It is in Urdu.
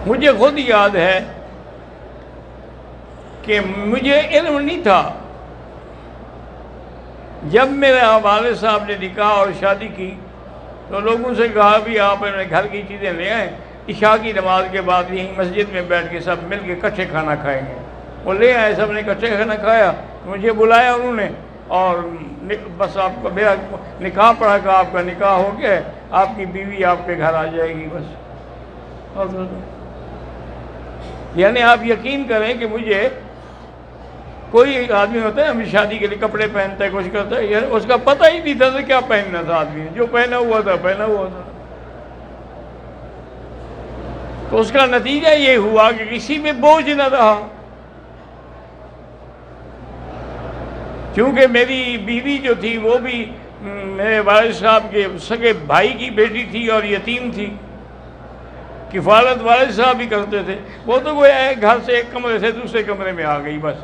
مجھے خود یاد ہے کہ مجھے علم نہیں تھا، جب میرے والد صاحب نے نکاح اور شادی کی تو لوگوں سے کہا بھی آپ اپنے گھر کی چیزیں لے آئیں، عشاء کی نماز کے بعد یہیں مسجد میں بیٹھ کے سب مل کے اکٹھے کھانا کھائیں گے۔ وہ لے آئے، سب نے اکٹھے کھانا کھایا، مجھے بلایا انہوں نے، اور بس آپ کا میرا نکاح پڑھا کہ آپ کا نکاح ہو گیا ہے، آپ کی بیوی آپ کے گھر آ جائے گی بس۔ یعنی آپ یقین کریں کہ مجھے کوئی ایک آدمی ہوتا ہے ہمیں شادی کے لیے کپڑے پہنتا ہے، کچھ کرتا ہے، یعنی اس کا پتہ ہی نہیں تھا کہ کیا پہننا تھا آدمی نے، جو پہنا ہوا تھا پہنا ہوا تھا۔ تو اس کا نتیجہ یہ ہوا کہ کسی میں بوجھ نہ رہا، کیونکہ میری بیوی جو تھی وہ بھی میرے والد صاحب کے سگے بھائی کی بیٹی تھی اور یتیم تھی، کفالت والد صاحب بھی کرتے تھے، وہ تو گویا ہے گھر سے ایک کمرے سے دوسرے کمرے میں آ گئی بس۔